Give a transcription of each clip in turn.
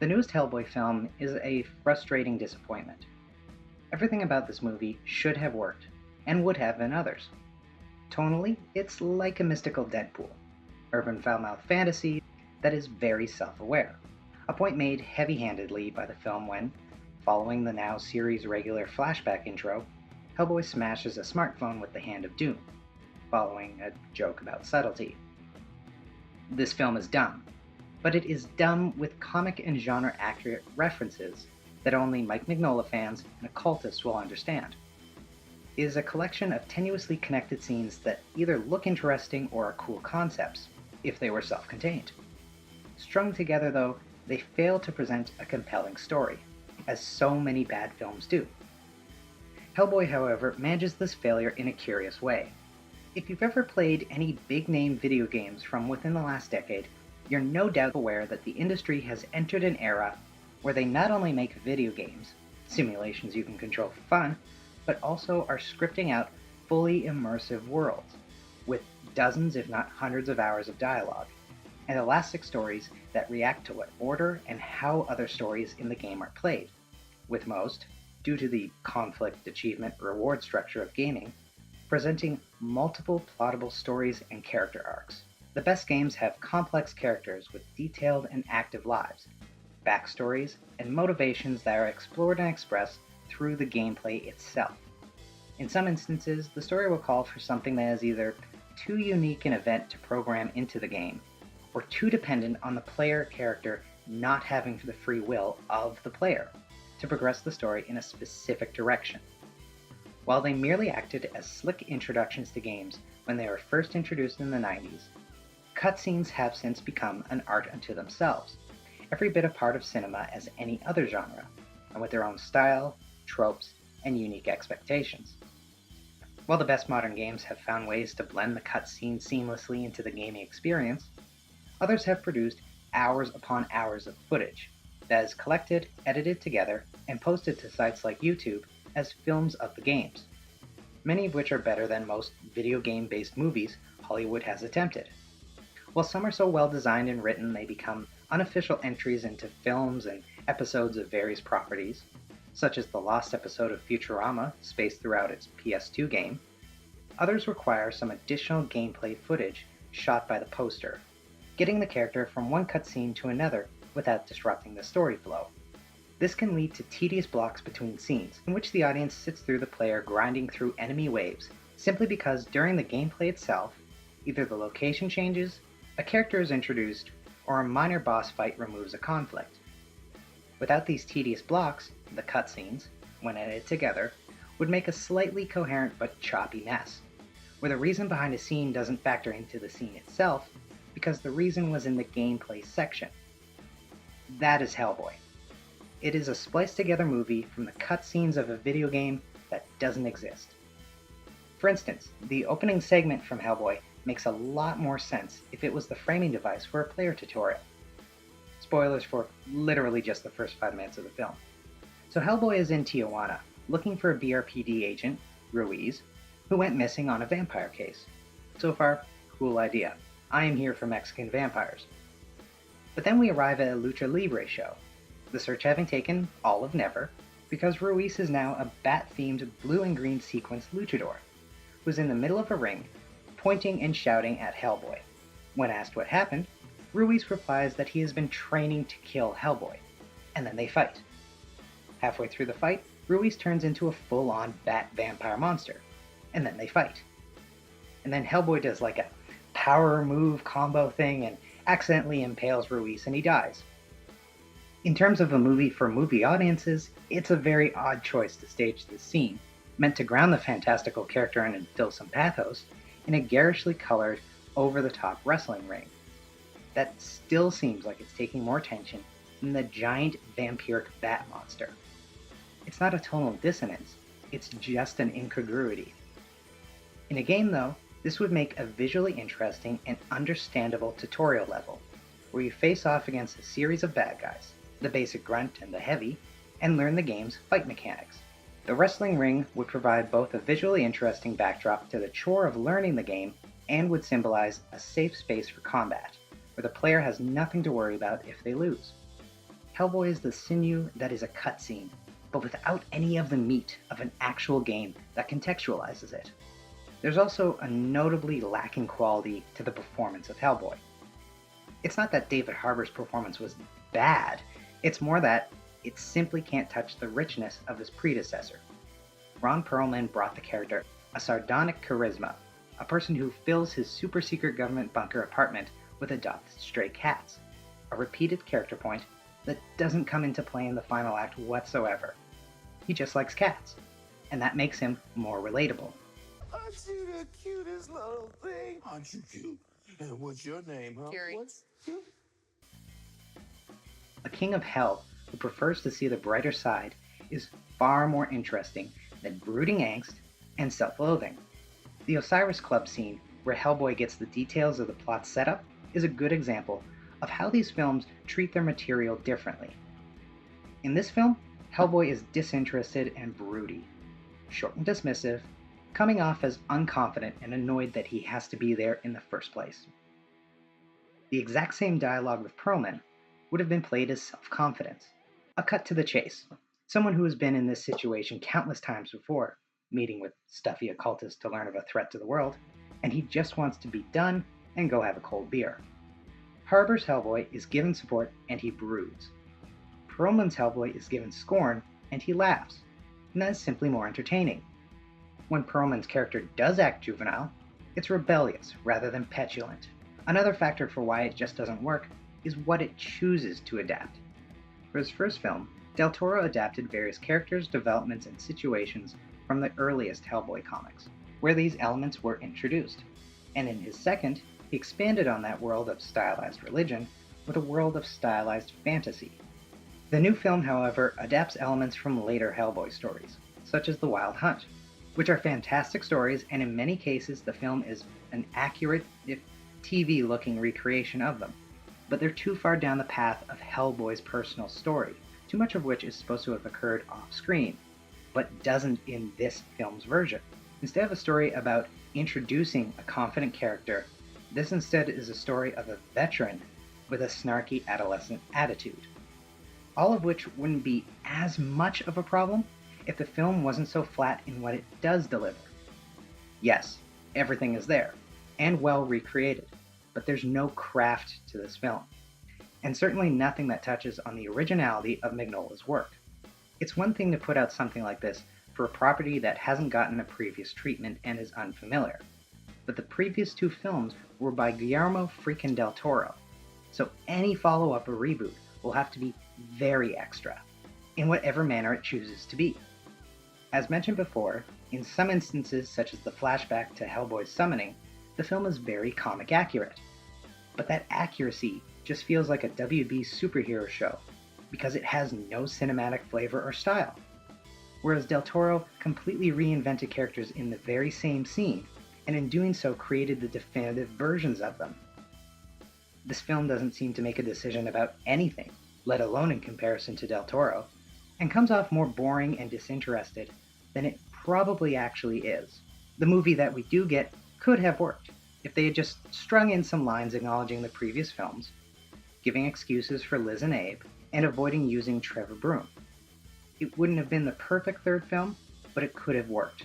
The newest Hellboy film is a frustrating disappointment. Everything about this movie should have worked, and would have in others. Tonally, it's like a mystical Deadpool, urban foul-mouthed fantasy that is very self-aware, a point made heavy-handedly by the film when, following the now series regular flashback intro, Hellboy smashes a smartphone with the hand of doom, following a joke about subtlety. This film is dumb, but it is dumb with comic and genre accurate references that only Mike Mignola fans and occultists will understand. It is a collection of tenuously connected scenes that either look interesting or are cool concepts, if they were self-contained. Strung together, though, they fail to present a compelling story, as so many bad films do. Hellboy, however, manages this failure in a curious way. If you've ever played any big-name video games from within the last decade, you're no doubt aware that the industry has entered an era where they not only make video games, simulations you can control for fun, but also are scripting out fully immersive worlds, with dozens if not hundreds of hours of dialogue, and elastic stories that react to what order and how other stories in the game are played, with most, due to the conflict achievement reward structure of gaming, presenting multiple plottable stories and character arcs. The best games have complex characters with detailed and active lives, backstories, and motivations that are explored and expressed through the gameplay itself. In some instances, the story will call for something that is either too unique an event to program into the game, or too dependent on the player character not having the free will of the player to progress the story in a specific direction. While they merely acted as slick introductions to games when they were first introduced in the 90s, cutscenes have since become an art unto themselves, every bit a part of cinema as any other genre, and with their own style, tropes, and unique expectations. While the best modern games have found ways to blend the cutscenes seamlessly into the gaming experience, others have produced hours upon hours of footage that is collected, edited together, and posted to sites like YouTube as films of the games, many of which are better than most video game-based movies Hollywood has attempted. While some are so well designed and written they become unofficial entries into films and episodes of various properties, such as the lost episode of Futurama spaced throughout its PS2 game, others require some additional gameplay footage shot by the poster, getting the character from one cutscene to another without disrupting the story flow. This can lead to tedious blocks between scenes, in which the audience sits through the player grinding through enemy waves, simply because during the gameplay itself, either the location changes, a character is introduced, or a minor boss fight removes a conflict. Without these tedious blocks, the cutscenes, when edited together, would make a slightly coherent but choppy mess, where the reason behind a scene doesn't factor into the scene itself, because the reason was in the gameplay section. That is Hellboy. It is a spliced-together movie from the cutscenes of a video game that doesn't exist. For instance, the opening segment from Hellboy makes a lot more sense if it was the framing device for a player tutorial. Spoilers for literally just the first 5 minutes of the film. So Hellboy is in Tijuana, looking for a BRPD agent, Ruiz, who went missing on a vampire case. So far, cool idea. I am here for Mexican vampires. But then we arrive at a Lucha Libre show, the search having taken all of never, because Ruiz is now a bat-themed blue and green sequenced luchador, who's in the middle of a ring, pointing and shouting at Hellboy. When asked what happened, Ruiz replies that he has been training to kill Hellboy, and then they fight. Halfway through the fight, Ruiz turns into a full-on bat vampire monster, and then they fight. And then Hellboy does like a power move combo thing and accidentally impales Ruiz and he dies. In terms of a movie for movie audiences, it's a very odd choice to stage this scene, meant to ground the fantastical character and instill some pathos, in a garishly colored, over-the-top wrestling ring. That still seems like it's taking more attention than the giant vampiric bat monster. It's not a tonal dissonance, it's just an incongruity. In a game, though, this would make a visually interesting and understandable tutorial level, where you face off against a series of bad guys, the basic grunt and the heavy, and learn the game's fight mechanics. The wrestling ring would provide both a visually interesting backdrop to the chore of learning the game and would symbolize a safe space for combat, where the player has nothing to worry about if they lose. Hellboy is the sinew that is a cutscene, but without any of the meat of an actual game that contextualizes it. There's also a notably lacking quality to the performance of Hellboy. It's not that David Harbour's performance was bad, it's more that it simply can't touch the richness of his predecessor. Ron Perlman brought the character a sardonic charisma, a person who fills his super-secret government bunker apartment with adopted stray cats, a repeated character point that doesn't come into play in the final act whatsoever. He just likes cats, and that makes him more relatable. Aren't you the cutest little thing? Aren't you cute? And what's your name, huh? Jerry. What's cute? A king of hell who prefers to see the brighter side is far more interesting than brooding angst and self-loathing. The Osiris Club scene, where Hellboy gets the details of the plot setup, is a good example of how these films treat their material differently. In this film, Hellboy is disinterested and broody, short and dismissive, coming off as unconfident and annoyed that he has to be there in the first place. The exact same dialogue with Perlman would have been played as self-confidence, a cut to the chase, someone who has been in this situation countless times before, meeting with stuffy occultists to learn of a threat to the world, and he just wants to be done and go have a cold beer. Harbour's Hellboy is given support and he broods. Perlman's Hellboy is given scorn and he laughs, and that is simply more entertaining. When Perlman's character does act juvenile, it's rebellious rather than petulant. Another factor for why it just doesn't work is what it chooses to adapt. For his first film, Del Toro adapted various characters, developments, and situations from the earliest Hellboy comics, where these elements were introduced. And in his second, he expanded on that world of stylized religion with a world of stylized fantasy. The new film, however, adapts elements from later Hellboy stories, such as The Wild Hunt, which are fantastic stories, and in many cases the film is an accurate, if TV-looking recreation of them. But they're too far down the path of Hellboy's personal story, too much of which is supposed to have occurred off-screen, but doesn't in this film's version. Instead of a story about introducing a confident character, this instead is a story of a veteran with a snarky adolescent attitude. All of which wouldn't be as much of a problem if the film wasn't so flat in what it does deliver. Yes, everything is there, and well recreated, but there's no craft to this film, and certainly nothing that touches on the originality of Mignola's work. It's one thing to put out something like this for a property that hasn't gotten a previous treatment and is unfamiliar, but the previous two films were by Guillermo freaking del Toro, so any follow-up or reboot will have to be very extra, in whatever manner it chooses to be. As mentioned before, in some instances such as the flashback to Hellboy's summoning, the film is very comic accurate. But that accuracy just feels like a WB superhero show, because it has no cinematic flavor or style. Whereas Del Toro completely reinvented characters in the very same scene, and in doing so created the definitive versions of them. This film doesn't seem to make a decision about anything, let alone in comparison to Del Toro, and comes off more boring and disinterested than it probably actually is. The movie that we do get could have worked if they had just strung in some lines acknowledging the previous films, giving excuses for Liz and Abe, and avoiding using Trevor Broom. It wouldn't have been the perfect third film, but it could have worked.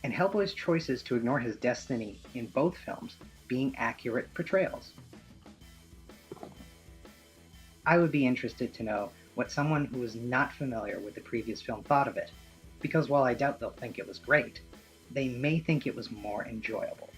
And Hellboy's choices to ignore his destiny in both films being accurate portrayals. I would be interested to know what someone who is not familiar with the previous film thought of it, because while I doubt they'll think it was great, they may think it was more enjoyable.